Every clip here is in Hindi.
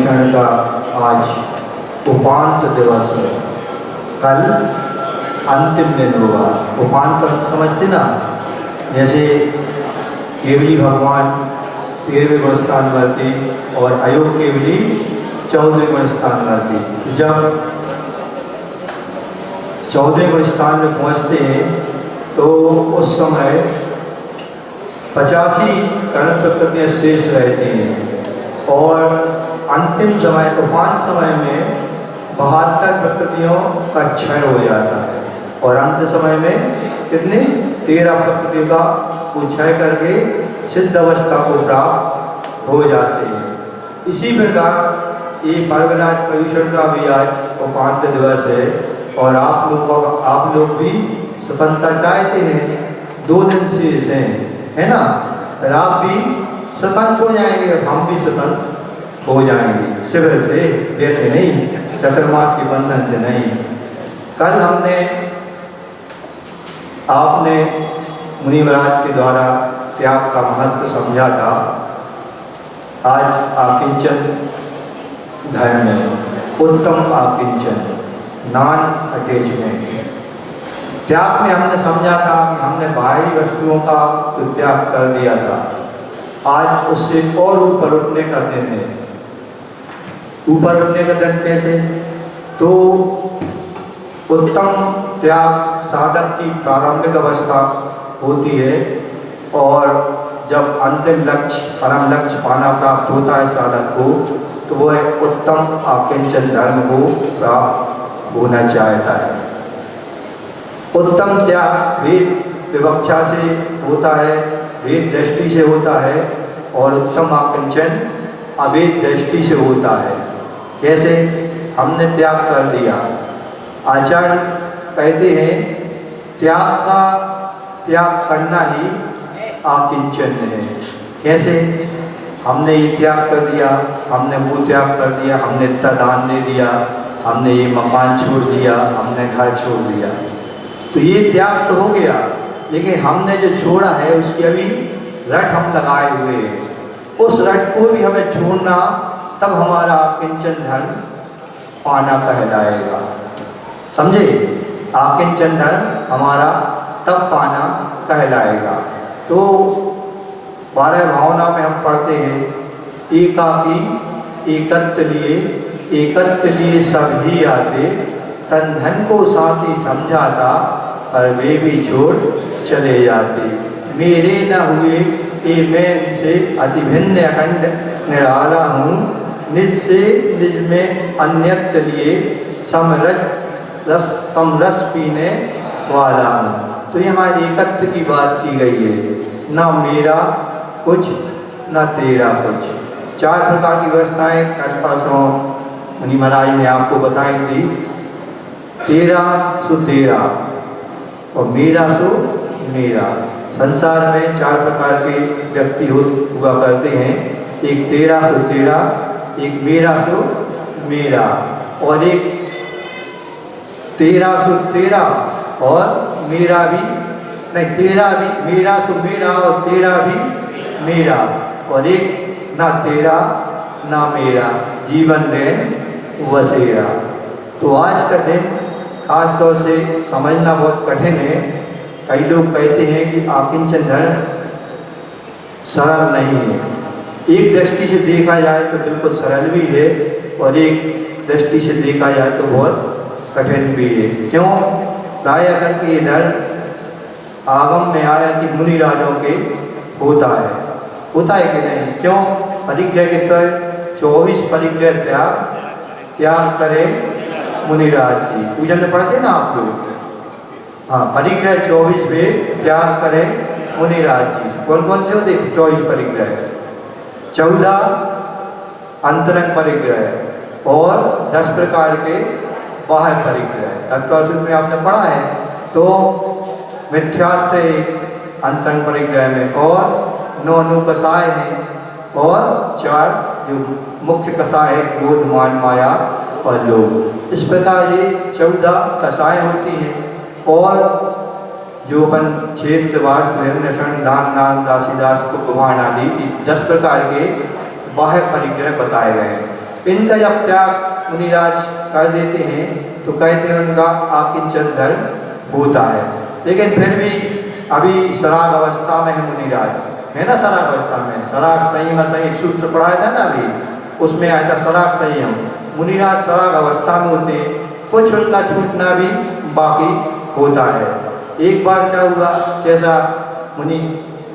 परिक्षण का आज उपांत दिवस है। कल अंतिम दिन होगा। उपांत समझते ना, जैसे केवली भगवान 13वें गुण स्थान वर्ती और अयोग केवली 14वें गुण स्थान वर्ती। जब 14वें गुण स्थान में पहुँचते हैं तो उस समय 85 कर्ण प्रकृतियाँ शेष रहती हैं और अंतिम समय उपांत समय में 72 प्रकृतियों का क्षय हो जाता है और अंत समय में कितने 13 प्रकृतियों का वो क्षय करके सिद्ध अवस्था को प्राप्त हो जाते हैं। इसी प्रकार ये पर्वराज पर्युषण का भी आज उपांत दिवस है और आप लोग भी सफलता चाहते हैं। 2 दिन शेष हैं, है ना। फिर आप भी स्वतंत्र हो जाएंगे, हम भी स्वतंत्र हो जाएंगे शिविर से, वैसे नहीं चतुर्मास के बंधन से नहीं। कल आपने मुनि महाराज के द्वारा त्याग का महत्व समझा था। आज आकिंचन धर्म में उत्तम आकिंचन नॉन अटैचमेंट त्याग में हमने समझा था कि हमने बाहरी वस्तुओं का तो त्याग कर दिया था। आज उससे और ऊपर उठने का दिन है। ऊपर उठने का दिन कैसे? तो उत्तम त्याग साधक की प्रारंभिक अवस्था होती है और जब अंतिम लक्ष्य परम लक्ष्य पाना प्राप्त होता है साधक को, तो वह उत्तम आकिंचन धर्म को प्राप्त होना चाहता है। उत्तम त्याग वेद विवक्षा से होता है, वेद दृष्टि से होता है और उत्तम आकिंचन अवेद दृष्टि से होता है। कैसे? हमने त्याग कर दिया। आचार्य कहते हैं त्याग करना ही आकिंचन है। कैसे? हमने ये त्याग कर दिया, हमने वो त्याग कर दिया, हमने इतना दान दे दिया, हमने ये मकान छोड़ दिया, हमने घर छोड़ दिया, तो ये त्याग तो हो गया। लेकिन हमने जो छोड़ा है उसकी अभी रट हम लगाए हुए हैं। उस रट को भी हमें छोड़ना, तब हमारा आकिंचन धर्म पाना कहलाएगा। समझे? आकिंचन धर्म हमारा तब पाना कहलाएगा। तो 12 भावना में हम पढ़ते हैं, एकाकी एकत्र लिए सब ही आते, तन धन को साथी समझाता, पर वे भी छोड़ चले जाते। मेरे न हुए ये मैं इनसे अति भिन्न अखंड निराला हूँ, निज से निज में अन्यत्र लिए समरस पीने वाला हूँ। तो यहाँ एकत्व की बात की गई है, ना मेरा कुछ ना तेरा कुछ। 4 प्रकार की व्यवस्थाएं परसों मुनि महाराज ने आपको बताई थी। तेरा सो तेरा और मेरा सो मेरा। संसार में 4 प्रकार के व्यक्ति हुआ करते हैं, एक तेरा सो तेरा, एक मेरा सो मेरा और एक तेरा सो तेरा और मेरा भी नहीं, तेरा भी मेरा सो मेरा और तेरा भी मेरा, और एक ना तेरा ना मेरा, जीवन में वसेरा। तो आज का दिन खास तौर से समझना बहुत कठिन है। कई लोग कहते हैं कि आकिंचन धर्म सरल नहीं है। एक दृष्टि से देखा जाए तो बिल्कुल सरल भी है और एक दृष्टि से देखा जाए तो बहुत कठिन भी है। क्यों? प्रायः करके ये धर्म आगम में आया कि मुनि राजों के होता है कि नहीं? क्यों? परिग्रह के तय 24 परिग्रह त्याग करे मुनिराज जी। पूजन में पढ़ते ना आप लोग? हाँ, परिग्रह 24 पे त्याग करे मुनिराज जी। कौन कौन से होते? 24 परिग्रह, 14 अंतरंग परिग्रह और 10 प्रकार के बाह्य परिग्रह। तत्व में आपने पढ़ा है। तो मिथ्यात्व अंतरंग परिग्रह में और 9 कसाय हैं और 4 जो मुख्य कसाय है, क्रोध मान माया और लोभ। इस प्रकार ये 14 कसाय होती हैं और जो अपन क्षेत्र दान दासीदास को कुमार आदि 10 प्रकार के बाह्य परिग्रह बताए गए हैं। इनका जब त्याग मुनिराज कर देते हैं तो कहते हैं उनका आकिंचन धर्म होता है। लेकिन फिर भी अभी सराग अवस्था में है मुनिराज, है ना, सराग अवस्था में। सराग संयम असंयम सूत्र पढ़ाया था ना अभी, उसमें आया था सराग संयम। मुनिराज सराग अवस्था में होते, कुछ उनका छूटना भी बाकी होता है। एक बार क्या हुआ, जैसा मुनि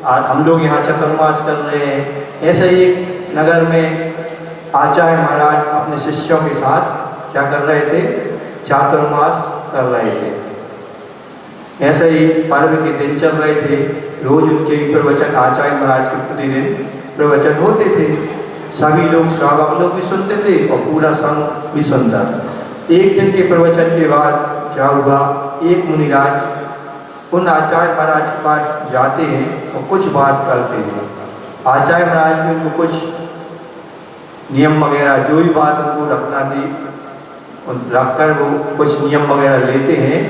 हम लोग यहाँ चतुर्मास कर रहे हैं, ऐसे ही नगर में आचार्य महाराज अपने शिष्यों के साथ क्या कर रहे थे, चातुर्मास कर रहे थे। ऐसे ही पर्व के दिन चल रहे थे, रोज उनके प्रवचन आचार्य महाराज के प्रतिदिन प्रवचन होते थे। सभी लोग श्रावक लोग भी सुनते थे और पूरा संघ भी सुनता। एक दिन के प्रवचन के बाद क्या हुआ, एक मुनिराज उन आचार्य महाराज के पास जाते हैं और कुछ बात करते हैं। आचार्य महाराज भी उनको कुछ नियम वगैरह जो भी बात उनको रखना थी रखकर वो कुछ नियम वगैरह लेते हैं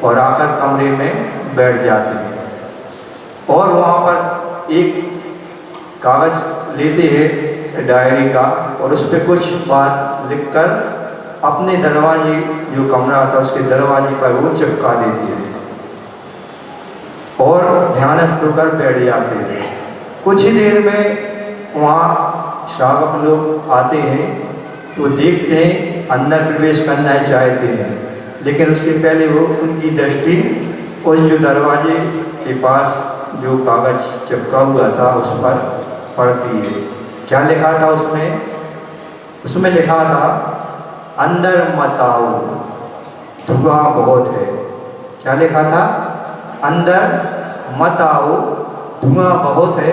और आकर कमरे में बैठ जाते हैं। और वहाँ पर एक कागज लेते हैं डायरी का और उस पर कुछ बात लिखकर अपने दरवाजे, जो कमरा था उसके दरवाजे पर वो चिपका देते हैं और ध्यानस्थ होकर बैठ जाते हैं। कुछ ही देर में वहाँ श्रावक लोग आते हैं तो देखते हैं अंदर प्रवेश करना चाहते हैं, लेकिन उसके पहले वो उनकी दृष्टि उस जो दरवाजे के पास जो कागज चिपका हुआ था उस पर पड़ती है। क्या लिखा था उसमें? उसमें लिखा था, अंदर मत आओ, धुआं बहुत है। क्या लिखा था? अंदर मत आओ, धुआं बहुत है,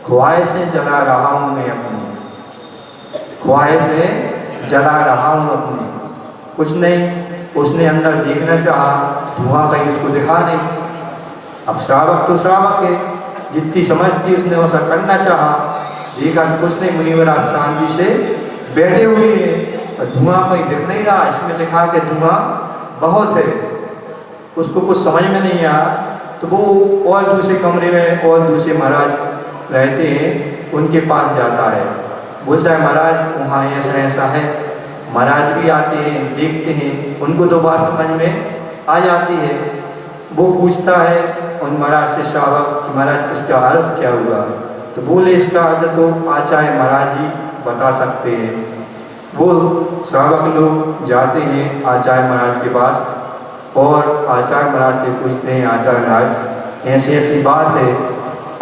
ख्वाहिशें जला रहा हूँ मैं अपनी, ख्वाहिशें जला रहा हूँ अपनी। कुछ नहीं, उसने अंदर देखना चाहा, धुआं कहीं उसको दिखा नहीं। अब श्रावक तो श्रावक है, जितनी समझ थी उसने वैसा करना चाहा, देखा तो कुछ नहीं, मुनिवरा शांति से बैठे हुए हैं और धुआं कहीं दिख नहीं रहा। इसमें लिखा कि धुआं बहुत है। उसको कुछ समझ में नहीं आया तो वो और दूसरे कमरे में और दूसरे महाराज रहते हैं, उनके पास जाता है। बोलता है, महाराज वहाँ ऐसा ऐसा है। महाराज भी आते हैं, देखते हैं, उनको तो बात समझ में आ जाती है। वो पूछता है उन महाराज से श्रावक कि महाराज इसका अर्थ क्या हुआ? तो बोले, इसका अर्थ तो आचार्य महाराज ही बता सकते हैं। वो श्रावक लोग जाते हैं आचार्य महाराज के पास और आचार्य महाराज से पूछते हैं, आचार्य महाराज ऐसी ऐसी बात है।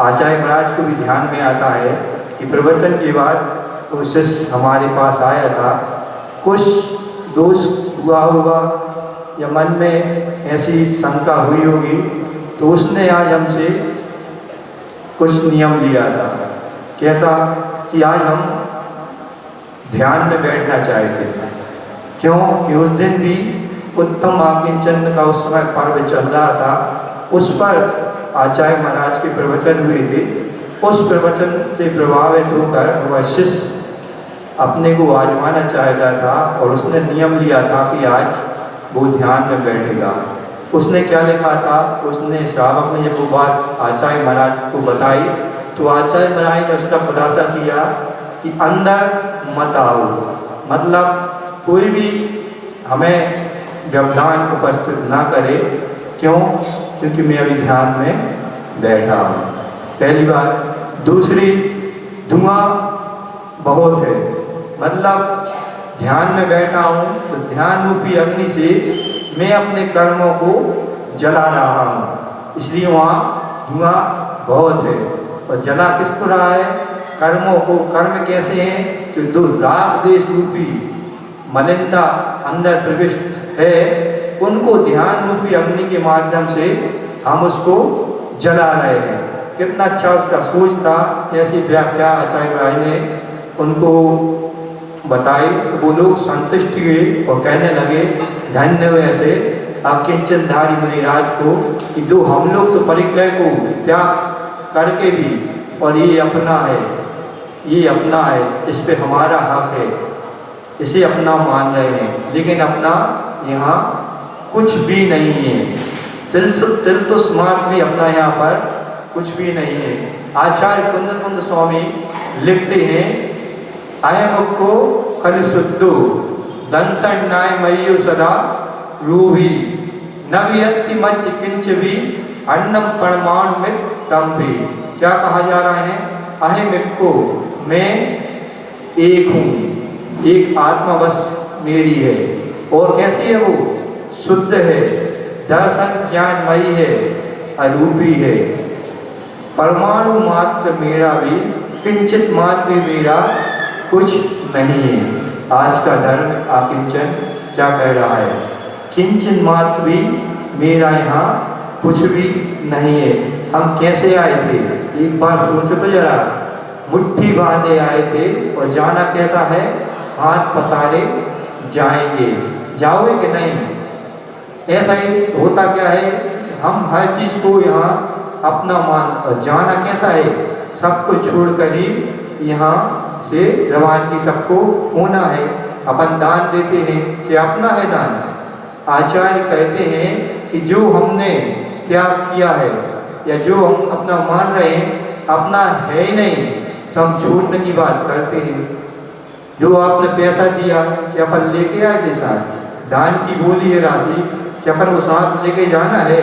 आचार्य महाराज को भी ध्यान में आता है कि प्रवचन के बाद वो शिष्य हमारे पास आया था, कुछ दोष हुआ होगा या मन में ऐसी शंका हुई होगी, तो उसने आज हमसे कुछ नियम लिया था। कैसा? कि आज हम ध्यान में बैठना चाहते थे। क्यों? कि उस दिन भी उत्तम आकिंचन का उस समय पर्व चल रहा था, उस पर आचार्य महाराज के प्रवचन हुए थे। उस प्रवचन से प्रभावित होकर वह शिष्य अपने को आजमाना चाहता था और उसने नियम लिया था कि आज वो ध्यान में बैठेगा। उसने क्या लिखा था? उसने श्रावक ने जब वो बात आचार्य महाराज को बताई तो आचार्य महाराज ने उसका खुलासा किया कि अंदर मत आओ, मतलब कोई भी हमें व्यवधान उपस्थित ना करे। क्यों? क्योंकि मैं अभी ध्यान में बैठा हूँ, पहली बात। दूसरी, धुआं बहुत है, मतलब ध्यान में बैठा हूँ तो ध्यान रूपी अग्नि से मैं अपने कर्मों को जला रहा हूँ, इसलिए वहाँ धुआं बहुत है। और जला किसको रहा है? कर्मों को। कर्म कैसे हैं? जो दो राग द्वेष रूपी मलिनता अंदर प्रविष्ट है, उनको ध्यान रूपी अग्नि के माध्यम से हम उसको जला रहे हैं। कितना अच्छा उसका सोच था। ऐसी व्याख्या आचार्य महाराज ने उनको बताई तो वो लोग संतुष्ट हुए और कहने लगे, धन्य हुए ऐसे अकिंचनधारी मुनिराज को कि जो हम लोग तो परिग्रह को त्याग करके भी, और ये अपना है, ये अपना है, इस पे हमारा हक है, इसे अपना मान रहे हैं, लेकिन अपना यहाँ कुछ भी नहीं है। तिल तो स्मार्ट भी अपना यहाँ पर कुछ भी नहीं है। आचार्य कुंद स्वामी लिखते हैं अहे मुक्को कल शुद्धो दंसन नाय मय्यो सदा रूही नव्यति मच किंच भी अन्नम परमाणु में तम भी। क्या कहा जा रहा है? अहे मुक्को, मैं एक हूँ, एक आत्मा बस मेरी है। और कैसी है वो? शुद्ध है, दर्शन ज्ञानमयी है, अरूपी है। परमाणु मात्र मेरा भी, किंचित मात्र भी मेरा कुछ नहीं है। आज का धर्म आकिंचन क्या कह रहा है? किंचित मात्र भी मेरा यहाँ कुछ भी नहीं है। हम कैसे आए थे? एक बार सोचो तो जरा। मुट्ठी बांधे आए थे और जाना कैसा है? हाथ पसारे जाएंगे। जाओगे कि नहीं? ऐसा ही होता क्या है, हम हर चीज को यहाँ अपना मान, और जाना कैसा है? सबको छोड़कर ही यहाँ से रवानगी सबको होना है। अपन दान देते हैं कि अपना है दान। आचार्य कहते हैं कि जो हमने त्याग किया है या जो हम अपना मान रहे हैं अपना है ही नहीं, तो हम छोड़ने की बात करते हैं। जो आपने पैसा दिया कि अपन लेके आए थे साथ, दान की बोली है राशि कि अपन वो साथ लेके जाना है,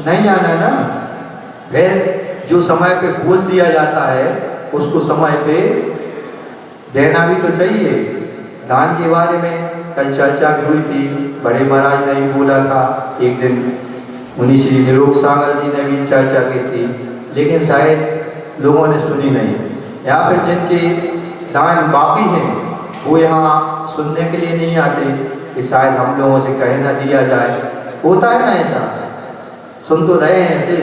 नहीं आना ना। फिर जो समय पे बोल दिया जाता है उसको समय पे देना भी तो चाहिए। दान के बारे में कल चर्चा भी हुई थी। बड़े महाराज ने भी बोला था एक दिन, मुनि श्री निरोग सागर जी ने भी चर्चा की थी, लेकिन शायद लोगों ने सुनी नहीं। या फिर जिनके दान बाकी हैं वो यहाँ सुनने के लिए नहीं आते कि शायद हम लोगों से कहे ना दिया जाए। होता है ना ऐसा, सुन तो रहे हैं ऐसे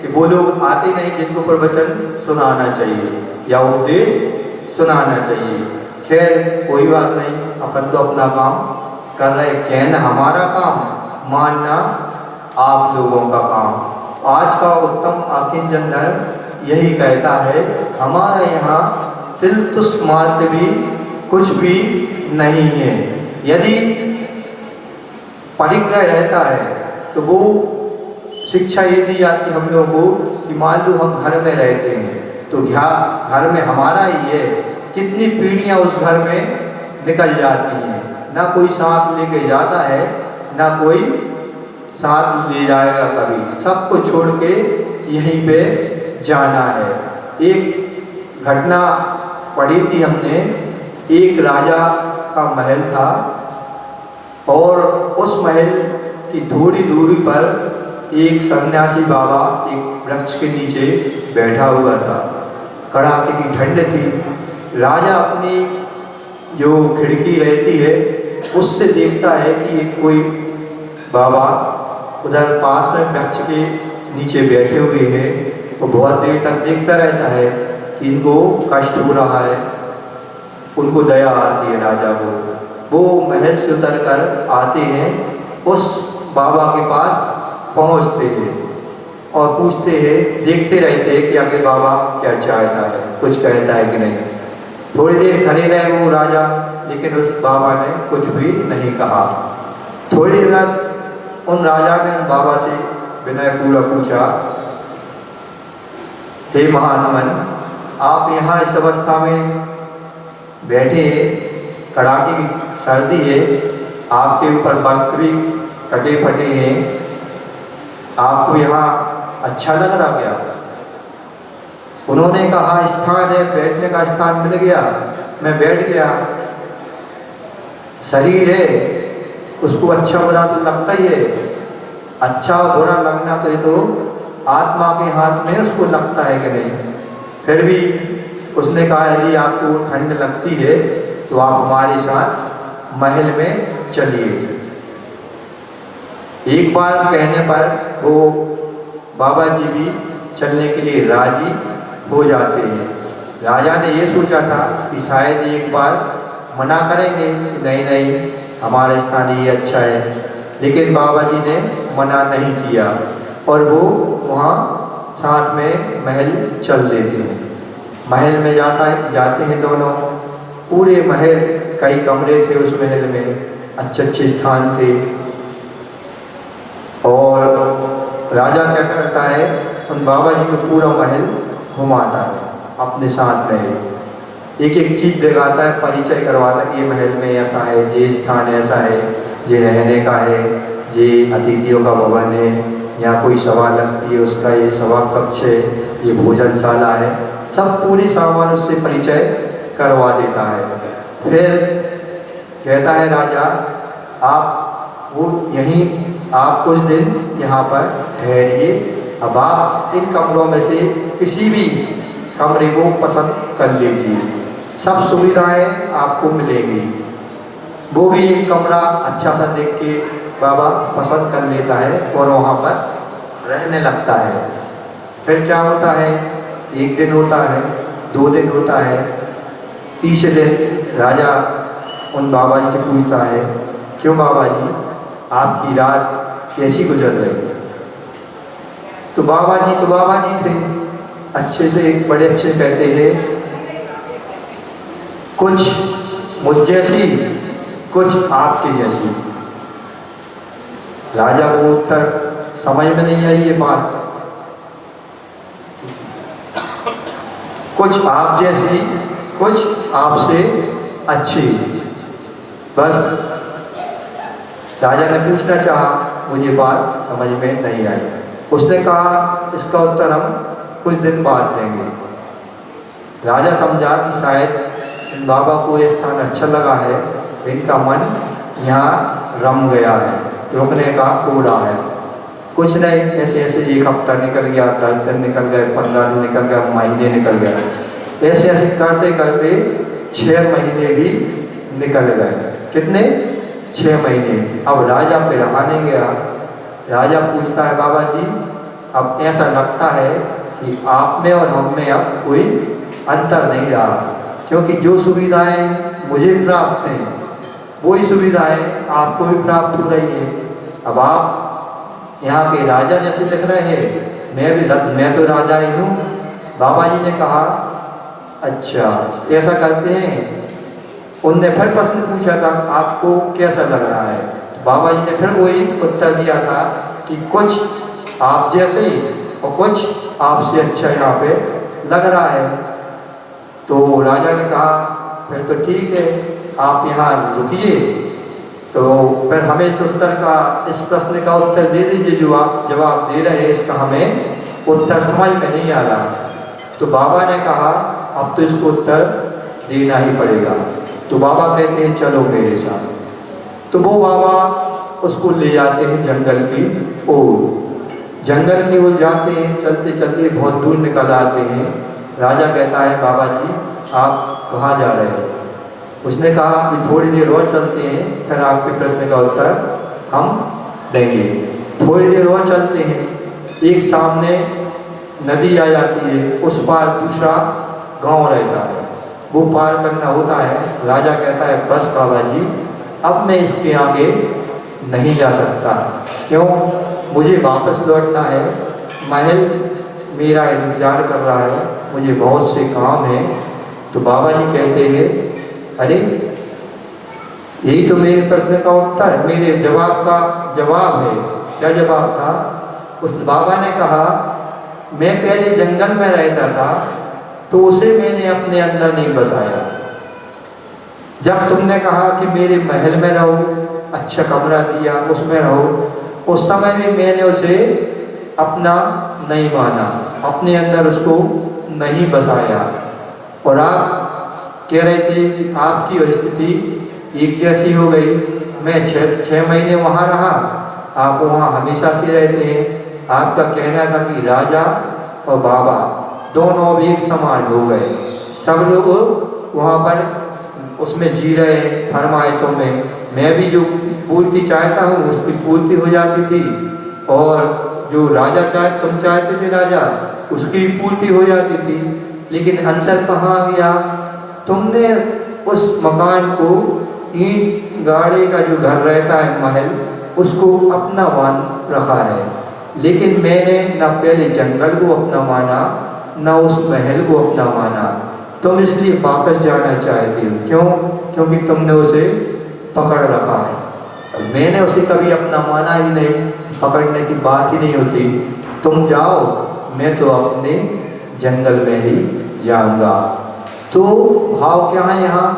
कि वो लोग आते नहीं जिनको प्रवचन सुनाना चाहिए या उपदेश सुनाना चाहिए। खैर कोई बात नहीं, अपन तो अपना काम कर रहे। कहना हमारा काम, मानना आप लोगों का काम। आज का उत्तम आकिंचन धर्म यही कहता है, हमारे यहाँ तिल तुष्ट मात्र भी कुछ भी नहीं है। यदि परिग्रह रहता है तो वो शिक्षा ये दी जाती हम लोगों को कि मान लो हम घर में रहते हैं तो घर में हमारा ही है, कितनी पीढ़ियां उस घर में निकल जाती हैं। ना कोई साथ लेके जाता है, ना कोई साथ ले जाएगा कभी। सबको छोड़ के यहीं पे जाना है। एक घटना पढ़ी थी हमने, एक राजा का महल था और उस महल की थोड़ी दूरी पर एक सन्यासी बाबा एक वृक्ष के नीचे बैठा हुआ था। कड़ाके की ठंड थी। राजा अपनी जो खिड़की रहती है उससे देखता है कि एक कोई बाबा उधर पास में वृक्ष के नीचे बैठे हुए हैं। वो बहुत देर तक देखता रहता है कि इनको कष्ट हो रहा है। उनको दया आती है राजा को। वो महल से उतर कर आते हैं, उस बाबा के पास पहुंचते हैं और पूछते हैं, देखते रहते हैं कि आगे बाबा क्या चाहता है, कुछ कहता है कि नहीं। थोड़ी देर खड़े रहे वो राजा, लेकिन उस बाबा ने कुछ भी नहीं कहा। थोड़ी देर बाद उन राजा ने उन बाबा से विनय पूरा पूछा, हे महानमन, आप यहाँ इस अवस्था में बैठे हैं, कड़ाके की सर्दी है, आपके ऊपर वस्त्र भी कटे फटे हैं, आपको यहाँ अच्छा लग रहा क्या? उन्होंने कहा, स्थान है, बैठने का स्थान मिल गया, मैं बैठ गया। शरीर है उसको अच्छा बुरा तो लगता ही है। अच्छा बुरा लगना तो ये तो आत्मा के हाथ में उसको लगता है कि नहीं। फिर भी उसने कहा, यदि आपको ठंड लगती है तो आप हमारे साथ महल में चलिए। एक बार कहने पर वो बाबा जी भी चलने के लिए राजी हो जाते हैं। राजा ने ये सोचा था कि शायद एक बार मना करेंगे, नहीं नहीं हमारा स्थान ये अच्छा है, लेकिन बाबा जी ने मना नहीं किया और वो वहाँ साथ में महल चल देते हैं। महल में जाते हैं दोनों। पूरे महल, कई कमरे थे उस महल में, अच्छे अच्छे स्थान थे। और राजा क्या करता है, उन बाबा जी को पूरा महल घुमाता है अपने साथ में। एक एक चीज़ दिखाता है, परिचय करवाता है कि ये महल में ऐसा है, ये स्थान ऐसा है, ये रहने का है, ये अतिथियों का भवन है, यहाँ कोई सभा लगती है उसका ये सभा कक्ष है, ये भोजनशाला है, सब पूरी सामान उससे परिचय करवा देता है। फिर कहता है राजा आप वो यहीं आप कुछ दिन यहाँ पर ठहरिए, अब आप इन कमरों में से किसी भी कमरे को पसंद कर लीजिए, सब सुविधाएं आपको मिलेंगी। वो भी एक कमरा अच्छा सा देख के बाबा पसंद कर लेता है और वहाँ पर रहने लगता है। फिर क्या होता है, एक दिन होता है, 2 दिन होता है, तीसरे दिन राजा उन बाबा जी से पूछता है क्यों बाबा जी आपकी रात कैसी गुजर रही? तो बाबा जी थे अच्छे से, एक बड़े अच्छे कहते हैं कुछ मुझ जैसी कुछ आपके जैसी। राजा को उत्तर समझ में नहीं आई ये बात, कुछ आप जैसी कुछ आपसे अच्छी। बस राजा ने पूछना चाहा, मुझे बात समझ में नहीं आई। उसने कहा इसका उत्तर हम कुछ दिन बाद देंगे। राजा समझा कि शायद इन बाबा को ये स्थान अच्छा लगा है, इनका मन यहाँ रम गया है, रुकने का कोड़ा है। कुछ नहीं, ऐसे ऐसे 1 हफ्ता निकल गया, 10 दिन निकल गए, 15 दिन निकल गया, महीने निकल गए, ऐसे ऐसे करते करते 6 महीने भी निकल गए। कितने? 6 महीने। अब राजा पे रहा नहीं गया। राजा पूछता है बाबा जी अब ऐसा लगता है कि आप में और हम में अब कोई अंतर नहीं रहा, क्योंकि जो सुविधाएं मुझे प्राप्त हैं वही सुविधाएं आपको भी प्राप्त हो रही है। अब आप यहाँ के राजा जैसे दिख रहे हैं, मैं तो राजा ही हूँ। बाबा जी ने कहा अच्छा ऐसा करते हैं। उनने फिर प्रश्न पूछा था आपको कैसा लग रहा है? तो बाबा जी ने फिर वही उत्तर दिया था कि कुछ आप जैसे ही और कुछ आपसे अच्छा यहाँ पे लग रहा है। तो राजा ने कहा फिर तो ठीक है, आप यहाँ रुकिए। तो फिर हमें इस उत्तर का, इस प्रश्न का उत्तर दे दीजिए जो आप जवाब दे रहे हैं, इसका हमें उत्तर समझ में नहीं आ रहा। तो बाबा ने कहा अब तो इसको उत्तर देना ही पड़ेगा। तो बाबा कहते हैं चलो मेरे साथ। तो वो बाबा उसको ले जाते हैं जंगल की ओर। जंगल की ओर जाते हैं, चलते चलते बहुत दूर निकल आते हैं। राजा कहता है बाबा जी आप कहाँ जा रहे हो? उसने कहा कि थोड़ी देर और चलते हैं, फिर आपके प्रश्न का उत्तर हम देंगे। थोड़ी देर और चलते हैं, एक सामने नदी आ जाती है, उस पार दूसरा गांव रहता है, वो पार करना होता है। राजा कहता है बस बाबा जी अब मैं इसके आगे नहीं जा सकता, क्यों? मुझे वापस लौटना है, महल मेरा इंतजार कर रहा है, मुझे बहुत से काम हैं। तो बाबा जी कहते हैं अरे यही तो मेरे प्रश्न का उत्तर, मेरे जवाब का जवाब है। क्या जवाब था? उस बाबा ने कहा मैं पहले जंगल में रहता था तो उसे मैंने अपने अंदर नहीं बसाया। जब तुमने कहा कि मेरे महल में रहो, अच्छा कमरा दिया उसमें रहो, उस समय भी मैंने उसे अपना नहीं माना, अपने अंदर उसको नहीं बसाया। और आप कह रहे थे कि आपकी स्थिति एक जैसी हो गई। मैं 6 महीने वहाँ रहा, आप वहाँ हमेशा से रहते हैं। आपका कहना था कि राजा और बाबा दोनों अब एक समान हो गए, सब लोग वहाँ पर उसमें जी रहे हैं फरमाइशों में। मैं भी जो पूर्ति चाहता हूँ उसकी पूर्ति हो जाती थी, और जो राजा तुम चाहते थे राजा, उसकी पूर्ति हो जाती थी। लेकिन अंतर कहाँ आ गया? तुमने उस मकान को, ईंट गाड़े का जो घर रहता है महल, उसको अपना मान रखा है, लेकिन मैंने न पहले जंगल को अपना माना न उस महल को अपना माना। तुम इसलिए वापस जाना चाहती हो, क्यों? क्योंकि तुमने उसे पकड़ रखा है। मैंने उसे कभी अपना माना ही नहीं, पकड़ने की बात ही नहीं होती। तुम जाओ, मैं तो अपने जंगल में ही जाऊंगा। तो भाव क्या है यहाँ,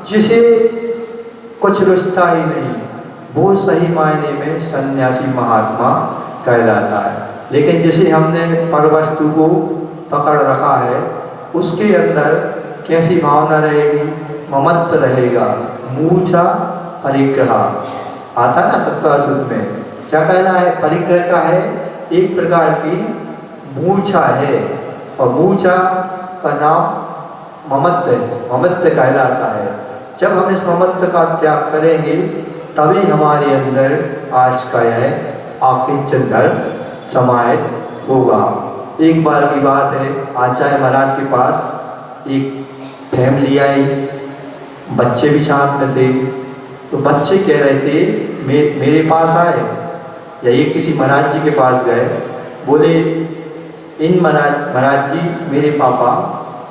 जिसे कुछ रुचता ही नहीं वो सही मायने में सन्यासी महात्मा कहलाता है। लेकिन जिसे हमने परवस्तु को पकड़ रखा है उसके अंदर कैसी भावना रहेगी, ममत्व रहेगा, मूर्छा परिग्रह आता ना तत्वसूत्र में क्या कहना है, परिग्रह का है एक प्रकार की मूर्छा है और मूर्छा का नाम ममत्व है, ममत्व कहलाता है। जब हम इस ममत्व का त्याग करेंगे तभी हमारे अंदर आज का यह आकिंचन धर्म समाहित होगा। एक बार की बात है, आचार्य महाराज के पास एक फैमिली आई, बच्चे भी साथ में थे। तो बच्चे कह रहे थे मेरे पास आए या ये किसी महाराज जी के पास गए, बोले इन महाराज जी मेरे पापा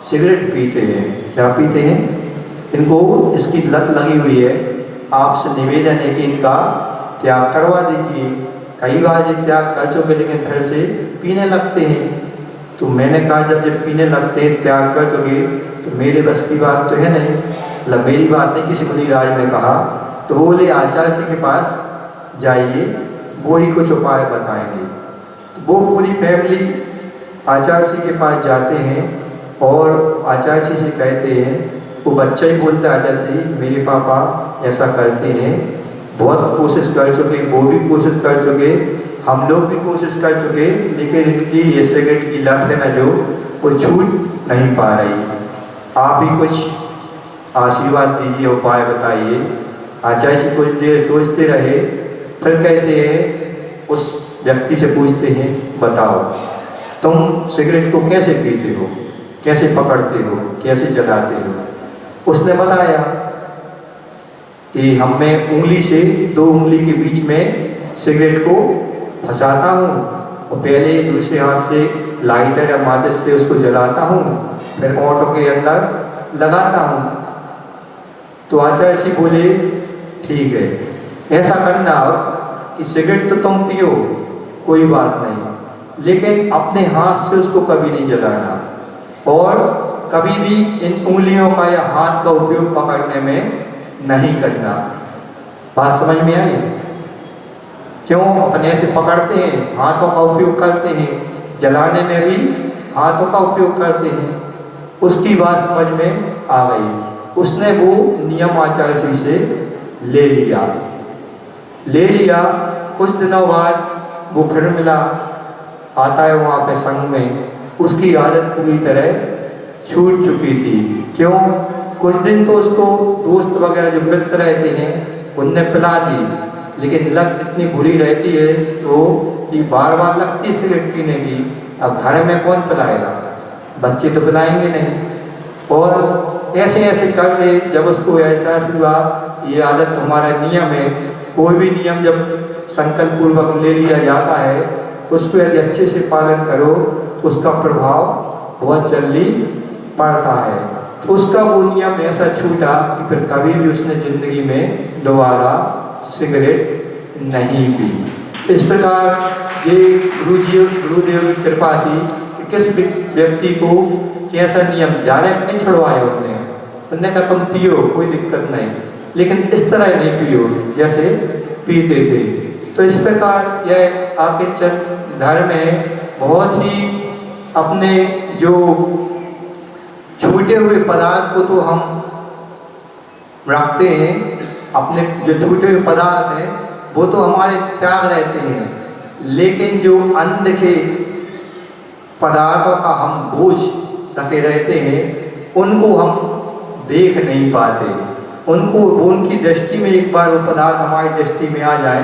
सिगरेट पीते हैं। क्या पीते हैं, इनको इसकी लत लगी हुई है, आपसे निवेदन है कि इनका त्याग करवा दीजिए। कई बार ये त्याग कर चुके लेकिन फिर से पीने लगते हैं। तो मैंने कहा जब पीने लगते हैं त्याग कर चुके तो मेरे बस की बात तो है नहीं, मतलब मेरी बात नहीं, किसी मुनिराज ने कहा। तो बोले आचार्य जी के पास जाइए, वो ही कुछ उपाय बताएंगे। तो वो पूरी फैमिली आचार्य जी के पास जाते हैं और आचार्य जी से कहते हैं, वो बच्चा ही बोलता है आचार्य जी मेरे पापा ऐसा करते हैं, बहुत कोशिश कर चुके, वो भी कोशिश कर चुके, हम लोग भी कोशिश कर चुके, लेकिन इनकी ये सिगरेट की लत है ना जो वो छूट नहीं पा रही। आप ही कुछ आशीर्वाद दीजिए, उपाय बताइए। आचार्य जी कुछ देर सोचते रहे, फिर कहते हैं उस व्यक्ति से पूछते हैं बताओ तुम सिगरेट को कैसे पीते हो, कैसे पकड़ते हो, कैसे जलाते हो। उसने बताया कि हम मैं उंगली से दो उंगली के बीच में सिगरेट को फंसाता हूँ और पहले दूसरे हाथ से लाइटर या माचिस से उसको जलाता हूँ, फिर ऑटो के अंदर लगाता हूँ। तो आचार्य जी बोले ठीक है, ऐसा करना कि सिगरेट तो तुम पियो कोई बात नहीं, लेकिन अपने हाथ से उसको कभी नहीं जलाना और कभी भी इन उंगलियों का या हाथ का उपयोग पकड़ने में नहीं करना। बात समझ में आई? क्यों अपने ऐसे पकड़ते हैं, हाथों का उपयोग करते हैं, जलाने में भी हाथों का उपयोग करते हैं। उसकी बात समझ में आ गई, उसने वो नियम आचार्य जी से ले लिया। कुछ दिनों बाद वो फिर मिला, आता है वहाँ पे संग में, उसकी आदत पूरी तरह छूट चुकी थी। क्यों? कुछ दिन तो उसको दोस्त वगैरह जो मित्र रहते हैं उनने पिला दी, लेकिन लत इतनी बुरी रहती है तो कि बार बार लगती है सिगरेट पीने की। अब घर में कौन पिलाएगा, बच्चे तो पिलाएंगे नहीं। और ऐसे ऐसे कर दे, जब उसको एहसास हुआ ये आदत हमारा नियम है, कोई भी नियम जब संकल्प पूर्वक ले लिया जाता है उसको यदि अच्छे से पालन करो उसका प्रभाव बहुत जल्दी पड़ता है। तो उसका वो नियम ऐसा छूटा कि फिर कभी भी उसने जिंदगी में दोबारा सिगरेट नहीं पी। इस प्रकार ये गुरुदेव की कृपा थी कि किस व्यक्ति को कैसा नियम डायरेक्ट नहीं छुड़वाया उन्होंने कहा तुम पियो कोई दिक्कत नहीं, लेकिन इस तरह नहीं पियो जैसे पीते थे। तो इस प्रकार यह आकिंचन धर्म में बहुत ही अपने जो छूटे हुए पदार्थ को तो हम रखते हैं, अपने जो छूटे हुए पदार्थ हैं वो तो हमारे त्याग रहते हैं, लेकिन जो अनदेखे पदार्थों का हम बोझ रखे रहते हैं उनको हम देख नहीं पाते। उनको उनकी दृष्टि में एक बार वो पदार्थ हमारी दृष्टि में आ जाए,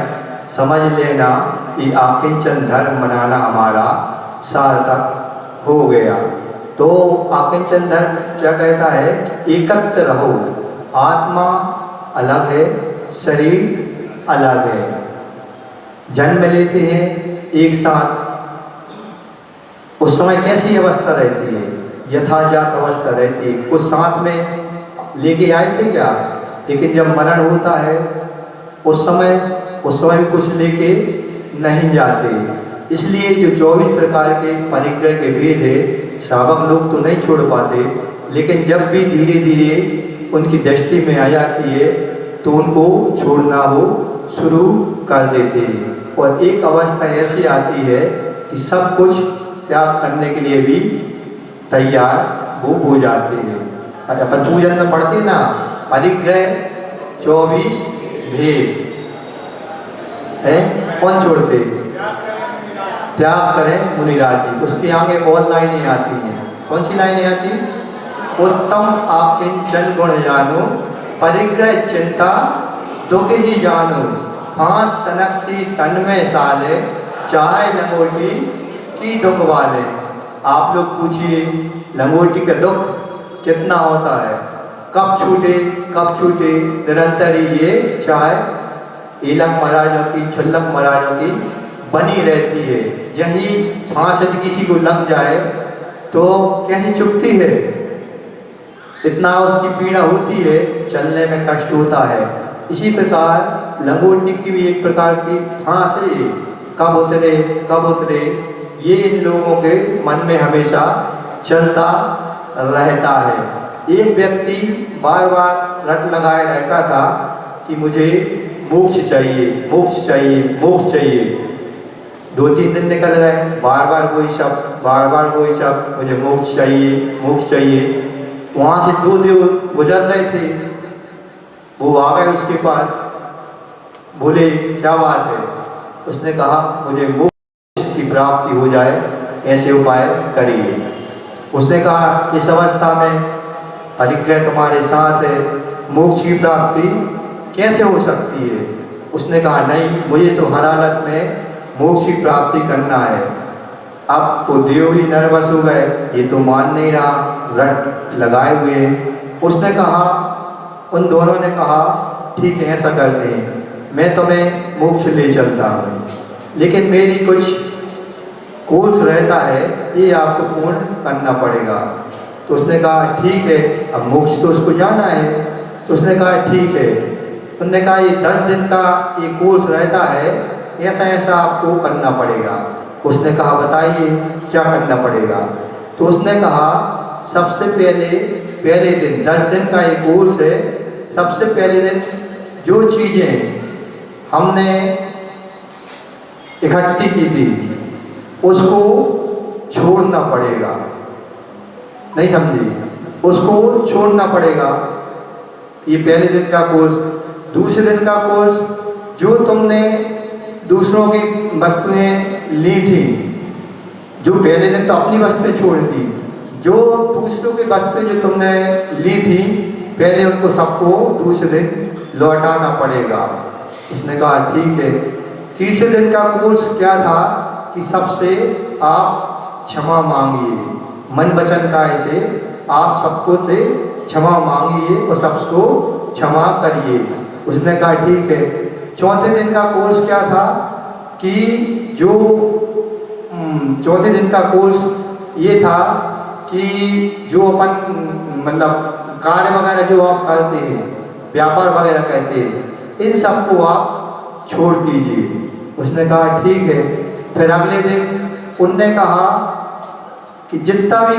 समझ लेना कि आकिंचन धर्म मनाना हमारा सार्थक हो गया। तो आकिंचन धर्म क्या कहता है, एकत्र रहो, आत्मा अलग है, शरीर अलग है। जन्म लेते हैं एक साथ, उस समय कैसी अवस्था रहती है, यथाजात अवस्था रहती है, कुछ साथ में लेके आए थे क्या, लेकिन जब मरण होता है उस समय भी कुछ लेके नहीं जाते। इसलिए जो 24 प्रकार के परिग्रह के भेद है श्रावक लोग तो नहीं छोड़ पाते, लेकिन जब भी धीरे धीरे उनकी दृष्टि में आ जाती है तो उनको छोड़ना वो शुरू कर देते हैं। और एक अवस्था ऐसी आती है कि सब कुछ त्याग करने के लिए भी तैयार वो हो जाते हैं। अच्छा, अपन पूजन में पढ़ते ना, परिग्रह 24 भेद है, कौन छोड़ते? त्याग करें मुनिराज जी। उसके आगे और लाइनें आती हैं। कौन सी लाइनें आती? उत्तम आकिंचन गुण जानो, परिग्रह चिंता दुख ही जानो, फांस तनकसी तन में साले, चाहे लंगोटी की दुख वाले। आप लोग पूछिए लंगोटी का दुख कितना होता है, कब छूटे कब छूटे, निरंतर ही ये चाहे ईलक महाराजों की, छुल्लक महाराजों की बनी रहती है। यही फांस यदि किसी को लग जाए तो कैसी चुभती है, इतना उसकी पीड़ा होती है, चलने में कष्ट होता है। इसी प्रकार लंगोटी की भी एक प्रकार की फांस है, कब उतरे ये इन लोगों के मन में हमेशा चलता रहता है। एक व्यक्ति बार बार रट लगाए रहता था कि मुझे मोक्ष चाहिए, मोक्ष चाहिए, मोक्ष चाहिए। 2-3 दिन निकल गए, बार बार कोई शब्द, मुझे मोक्ष चाहिए, मोक्ष चाहिए। वहाँ से 2 दिन गुजर रहे थे, वो आ गए उसके पास, बोले क्या बात है? उसने कहा मुझे मोक्ष की प्राप्ति हो जाए, ऐसे उपाय करिए। उसने कहा इस अवस्था में परिग्रह तुम्हारे साथ है, मोक्ष की प्राप्ति कैसे हो सकती है? उसने कहा नहीं, मुझे तो हर हालत में मोक्ष की प्राप्ति करना है। अब तो देव ही नर्वस हो गए, ये तो मान नहीं रहा, रट लगाए हुए। उसने कहा, उन दोनों ने कहा ठीक है ऐसा करते हैं, मैं तुम्हें मोक्ष ले चलता हूँ, लेकिन मेरी कुछ कोर्स रहता है, ये आपको पूर्ण करना पड़ेगा। तो उसने कहा ठीक है, अब मोक्ष तो उसको जाना है। तो उसने कहा ठीक है। उन्होंने कहा ये 10 दिन का ये कोर्स रहता है, ऐसा ऐसा आपको करना पड़ेगा। उसने कहा बताइए क्या करना पड़ेगा? तो उसने कहा सबसे पहले दिन, 10 दिन का ये कोर्स है, सबसे पहले दिन जो चीज़ें हमने इकट्ठी की थी उसको छोड़ना पड़ेगा। नहीं समझी? उसको छोड़ना पड़ेगा। ये पहले दिन का कोर्स। दूसरे दिन का कोर्स, जो तुमने दूसरों की वस्तुएं ली थी, जो पहले दिन तो अपनी वस्तुएं छोड़ दी, जो दूसरों की वस्तुएं जो तुमने ली थी पहले उनको सबको दूसरे दिन लौटाना पड़ेगा। उसने कहा ठीक है। तीसरे दिन का कोर्स क्या था कि सबसे आप क्षमा मांगिए, मन वचन काय से आप सबको से क्षमा मांगिए और सबको क्षमा करिए। उसने कहा ठीक है। चौथे दिन का कोर्स क्या था कि जो चौथे दिन का कोर्स ये था कि जो अपन मतलब कार्य वगैरह जो आप करते हैं, व्यापार वगैरह कहते हैं, इन सबको आप छोड़ दीजिए। उसने कहा ठीक है। फिर अगले दिन उनने कहा कि जितना भी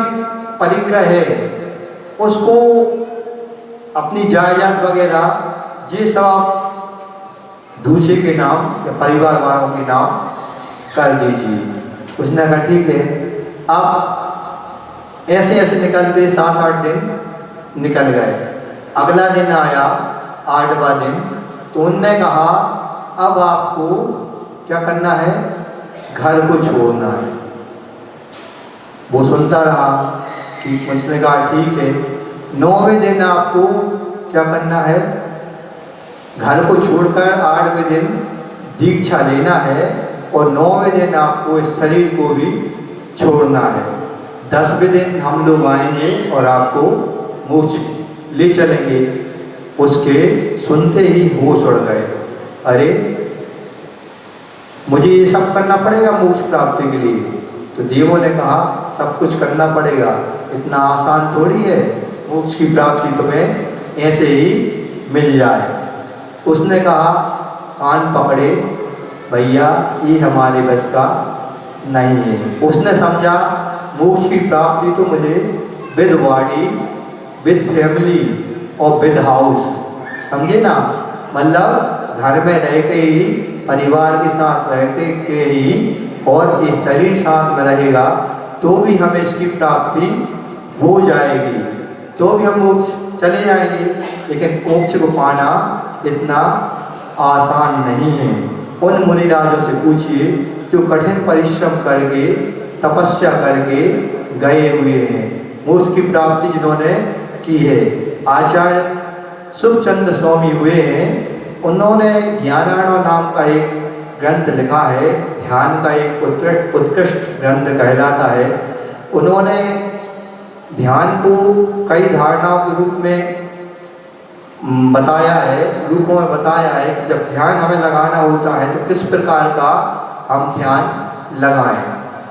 परिग्रह है उसको अपनी जायदाद वगैरह ये सब आप दूसरे के नाम या परिवार वालों के नाम कर दीजिए। उसने कहा ठीक है। अब ऐसे ऐसे निकलते 7-8 दिन निकल गए। अगला दिन आया 8वां दिन, तो उनने कहा अब आपको क्या करना है, घर को छोड़ना है। वो सुनता रहा कि उसने कहा ठीक है। 9वें दिन आपको क्या करना है, घर को छोड़कर 8वें दिन दीक्षा लेना है और 9वें दिन आपको इस शरीर को भी छोड़ना है। 10वें दिन हम लोग आएंगे और आपको मोक्ष ले चलेंगे। उसके सुनते ही होश उड़ गए, अरे मुझे ये सब करना पड़ेगा मोक्ष प्राप्ति के लिए? तो देवों ने कहा सब कुछ करना पड़ेगा, इतना आसान थोड़ी है मोक्ष की प्राप्ति तुम्हें ऐसे ही मिल जाए। उसने कहा कान पकड़े, भैया ये हमारे बस का नहीं है। उसने समझा मोक्ष की प्राप्ति तो मुझे विद बॉडी विद फैमिली और विद हाउस, समझे ना, मतलब घर में रह के ही, परिवार के साथ रहते के ही, और ये शरीर साथ में रहेगा तो भी हमें इसकी प्राप्ति हो जाएगी, तो भी हम मोक्ष चले जाएंगे। लेकिन मोक्ष को पाना इतना आसान नहीं है। उन मुनिराजों से पूछिए जो कठिन परिश्रम करके, तपस्या करके गए हुए हैं, मोक्ष की प्राप्ति जिन्होंने की है। आचार्य सुखचंद्र स्वामी हुए हैं, उन्होंने ज्ञानार्णव नाम का एक ग्रंथ लिखा है, ध्यान का एक उत्कृष्ट ग्रंथ कहलाता है। उन्होंने ध्यान को कई धारणाओं के रूप में बताया है, रूपों में बताया है कि जब ध्यान हमें लगाना होता है तो किस प्रकार का हम ध्यान लगाएं।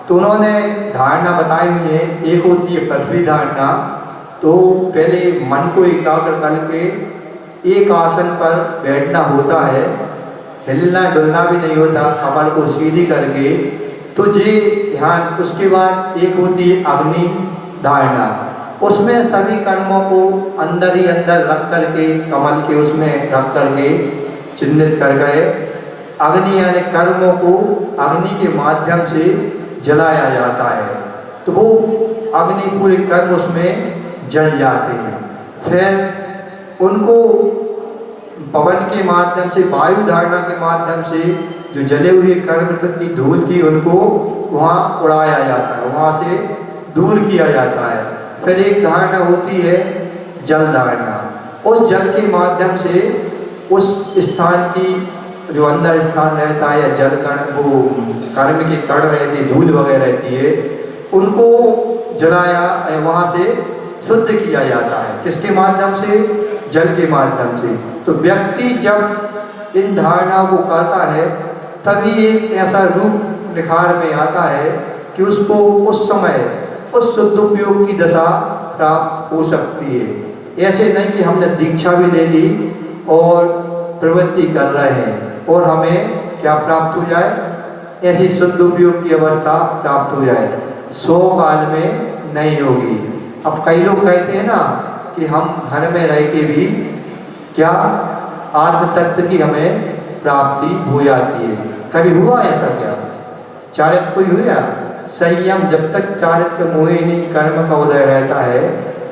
तो उन्होंने धारणा बताई हुई है। एक होती है पृथ्वी धारणा, तो पहले मन को एकाग्र करके एक आसन पर बैठना होता है, हिलना डुलना भी नहीं होता, कमर को सीधी करके, तो ये ध्यान। उसके बाद एक होती है अग्नि धारणा, उसमें सभी कर्मों को अंदर ही अंदर रख करके, कमल के उसमें रख करके चिन्हित कर गए। अग्नि यानी कर्मों को अग्नि के माध्यम से जलाया जाता है, तो वो अग्नि पूरे कर्म उसमें जल जाते हैं। फिर उनको पवन के माध्यम से, वायु धारणा के माध्यम से जो जले हुए कर्म की धूल थी उनको वहाँ उड़ाया जाता है, वहाँ से दूर किया जाता है। फिर एक धारणा होती है जल धारणा, उस जल के माध्यम से उस स्थान की जो अंदर स्थान रहता है, या जल कण, वो कर्म के कण रहते, धूल वगैरह रहती है, उनको जलाया, वहाँ से शुद्ध किया जाता है। किसके माध्यम से? जल के माध्यम से। तो व्यक्ति जब इन धारणाओं को करता है तभी एक ऐसा रूप निखार में आता है कि उसको उस समय उस सदुपयोग की दशा प्राप्त हो सकती है। ऐसे नहीं कि हमने दीक्षा भी ले ली और प्रवृत्ति कर रहे हैं और हमें क्या प्राप्त हो जाए, ऐसी सदुपयोग की अवस्था प्राप्त हो जाए, 100 काल में नहीं होगी। अब कई लोग कहते हैं ना कि हम घर में रह के भी क्या आत्म तत्व की हमें प्राप्ति हो जाती है। कभी हुआ ऐसा क्या? चारित्र कोई हुआ? संयम, जब तक चारित्र मोहिनी कर्म का उदय रहता है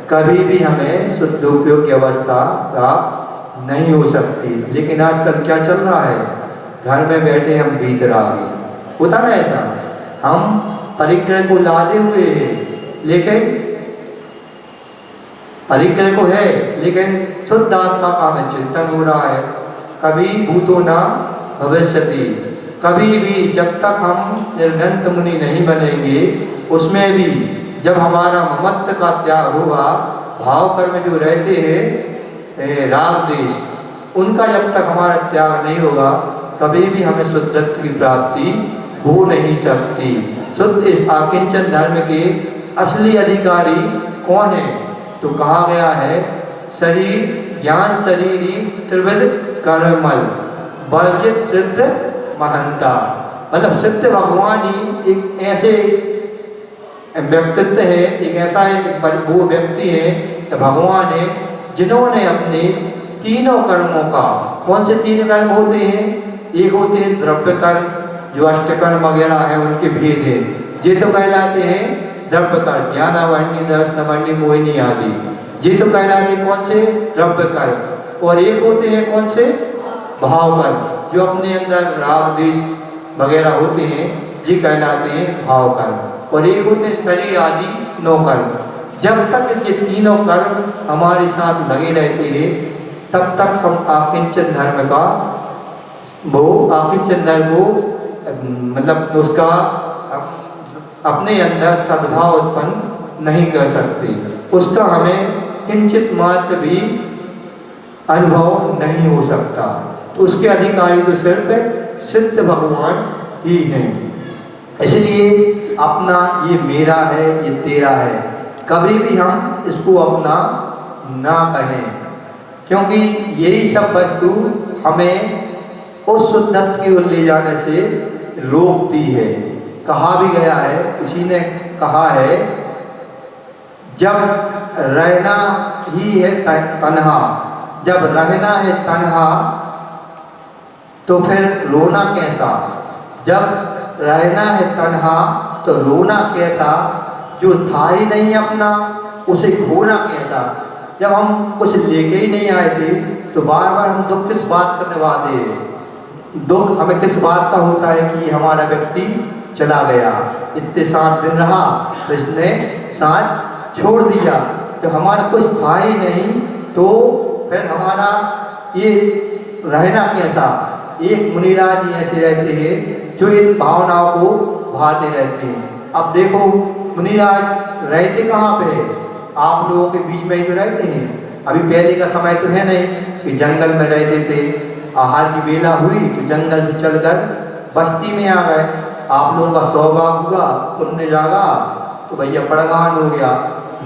कभी भी हमें शुद्धोपयोग की अवस्था प्राप्त नहीं हो सकती। लेकिन आजकल क्या चल रहा है, घर में बैठे हम वीतरागी, होता ना ऐसा, हम परिक्रय को लादे हुए हैं, लेकिन परिक्रय को है लेकिन शुद्ध आत्मा का हमें चिंतन हो रहा है। कभी भूतो ना भविष्यति, कभी भी जब तक हम निर्गंत मुनि नहीं बनेंगे, उसमें भी जब हमारा ममत्व का त्याग होगा, भाव कर्म जो रहते हैं राग देश, उनका जब तक हमारा त्याग नहीं होगा कभी भी हमें शुद्धत्व की प्राप्ति हो नहीं सकती। शुद्ध इस आकिंचन धर्म के असली अधिकारी कौन है? तो कहा गया है शरीर ज्ञान शरीरी त्रिविध कर्मल वर्जित सिद्ध महंता। मतलब सिद्ध भगवान ही एक ऐसे व्यक्तित्व है, एक ऐसा वो व्यक्ति है, भगवान है जिन्होंने अपने तीनों कर्मों का, कौन से तीन कर्म होते हैं? एक होते हैं द्रव्य कर्म, जो अष्टकर्म वगैरह है उनके भेद है, ये तो कहलाते हैं द्रव्य कर्म, ज्ञानावरणी दर्शनवरणी मोहिनी आदि, ये तो कहलाते हैं कौन से? द्रव्य कर्म। और एक होते हैं कौन से? भाव कर्म, जो अपने अंदर राग द्वेष वगैरह होते हैं, ये कहलाते हैं भाव कर्म। और एक होते हैं शरीर आदि 9 कर्म। जब तक ये तीनों कर्म हमारे साथ लगे रहते हैं तब तक हम आकिंचन धर्म का, वो आकिंचन धर्म को मतलब उसका अपने अंदर सद्भाव उत्पन्न नहीं कर सकते, उसका हमें किंचित मात्र भी अनुभव नहीं हो सकता। तो उसके अधिकारी तो सिर्फ सिद्ध भगवान ही हैं। इसलिए अपना ये मेरा है, ये तेरा है, कभी भी हम इसको अपना ना कहें, क्योंकि यही सब वस्तु हमें उस शुद्धत्व की ओर ले जाने से रोकती है। कहा भी गया है, किसी ने कहा है, जब रहना ही है तन्हा, जब रहना है तन्हा तो फिर रोना कैसा? जब रहना है तन्हा तो रोना कैसा? जो था ही नहीं अपना उसे खोना कैसा? जब हम कुछ लेके ही नहीं आए थे तो बार बार हम दुख किस बात का निभाते हैं? दुख हमें किस बात का होता है कि हमारा व्यक्ति चला गया, इतने 7 दिन रहा तो इसने साथ छोड़ दिया। जब हमारा कुछ था ही नहीं तो फिर हमारा ये रहना कैसा? एक मुनिराज जी ऐसे रहते हैं जो इन भावनाओं को भाते रहते हैं। अब देखो मुनिराज रहते कहाँ पे? आप लोगों के बीच में ही तो रहते हैं। अभी पहले का समय तो है नहीं कि जंगल में रहते थे, आहार की बेला हुई तो जंगल से चलकर बस्ती में आ गए। आप लोगों का सौभाग्य हुआ, पुण्य जागा तो भैया बड़गान हो गया।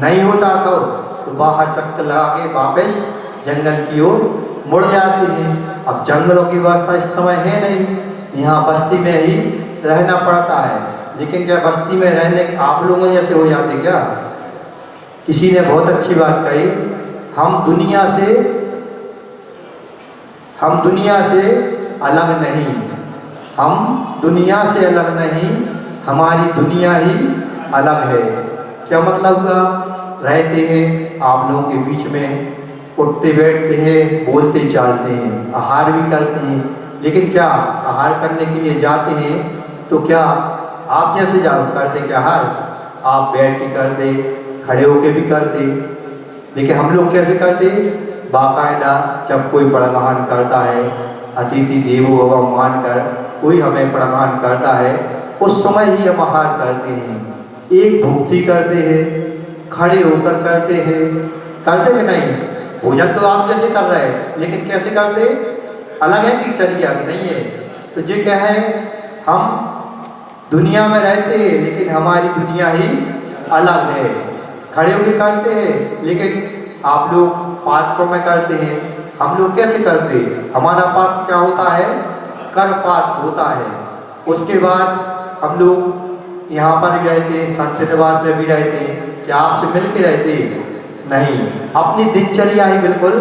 नहीं होता तो बाहर चक्कर लगा के वापस जंगल की ओर मुड़ जाते हैं। अब जंगलों की व्यवस्था इस समय है नहीं, यहाँ बस्ती में ही रहना पड़ता है। लेकिन क्या बस्ती में रहने आप लोगों जैसे हो जाते क्या? किसी ने बहुत अच्छी बात कही, हम दुनिया से अलग नहीं, हम दुनिया से अलग नहीं, हमारी दुनिया ही अलग है। क्या मतलब हुआ? रहते हैं आप लोगों के बीच में, उठते बैठते हैं, बोलते चालते हैं, आहार भी करते हैं। लेकिन क्या आहार करने के लिए जाते हैं तो क्या आप जैसे जाओ करते क्या आहार? आप बैठ के करते, खड़े होके भी करते। लेकिन हम लोग कैसे करते? बाकायदा जब कोई प्रणगान करता है, अतिथि देवो भव मानकर कोई हमें प्रणगान करता है, उस समय ही हम आहार करते हैं। एक भुक्ति करते हैं, खड़े होकर करते हैं, करते कि नहीं? भोजन तो आप जैसे कर रहे हैं, लेकिन कैसे करते? अलग है कि चलिए आगे नहीं है। तो ये क्या है? हम दुनिया में रहते हैं लेकिन हमारी दुनिया ही अलग है। खड़े होकर करते हैं लेकिन आप लोग पात्रों में करते हैं, हम लोग कैसे करते? हमारा पात्र क्या होता है? कर पात्र होता है। उसके बाद हम लोग यहाँ पर भी रहते हैं, संत निवास में भी रहते हैं। क्या आपसे मिल के रहते? नहीं, अपनी दिनचर्या ही बिल्कुल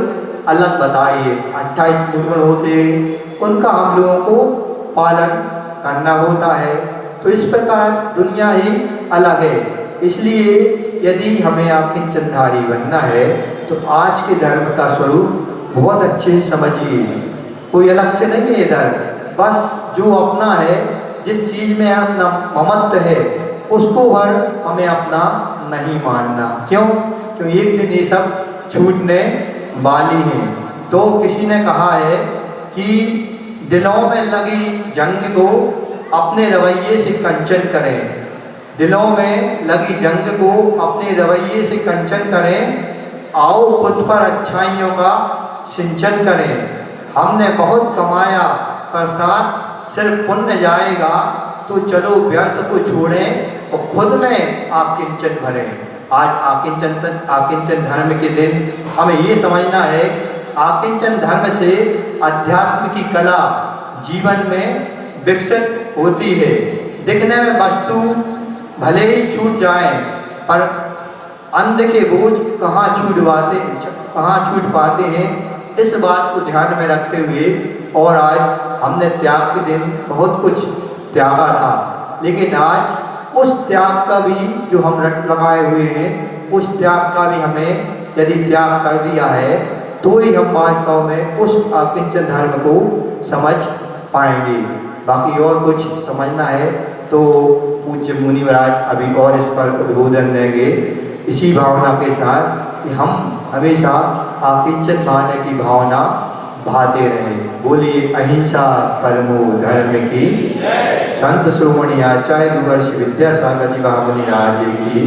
अलग बताइए। 28 मुर्मन होते उनका हम लोगों को पालन करना होता है। तो इस प्रकार दुनिया ही अलग है। इसलिए यदि हमें आकिंचनधारी बनना है तो आज के धर्म का स्वरूप बहुत अच्छे से समझिए। कोई अलग से नहीं है इधर, बस जो अपना है, जिस चीज़ में अपना ममत्व है उसको भर हमें अपना नहीं मानना। क्यों? क्यों एक दिन ये सब छूटने वाली हैं। तो किसी ने कहा है कि दिलों में लगी जंग को अपने रवैये से कंचन करें, दिलों में लगी जंग को अपने रवैये से कंचन करें, आओ खुद पर अच्छाइयों का सिंचन करें। हमने बहुत कमाया प्रसाद सिर्फ पुण्य जाएगा, तो चलो व्यर्थ को छोड़ें और खुद में आकिंचन भरें। आज आकिंचन धर्म के दिन हमें ये समझना है, आकिंचन धर्म से अध्यात्म की कला जीवन में विकसित होती है। दिखने में वस्तु भले ही छूट जाएं, पर अंध के बोझ कहाँ छूट पाते हैं। इस बात को ध्यान में रखते हुए, और आज हमने त्याग के दिन बहुत कुछ त्यागा था, लेकिन आज उस त्याग का भी जो हम रट लगाए हुए हैं, उस त्याग का भी हमें यदि त्याग कर दिया है तो ही हम वास्तव में उस आकिंचन धर्म को समझ पाएंगे। बाकी और कुछ समझना है तो पूज्य मुनि महाराज अभी और इस पर उद्बोधन देंगे, इसी भावना के साथ कि हम हमेशा आकिंचन पाने की भावना भाते रहे। बोलिए अहिंसा परमो धर्म की, संत श्रोमणी आचार्य गुरुवर्ष विद्यासागर जी महामुनि राज की।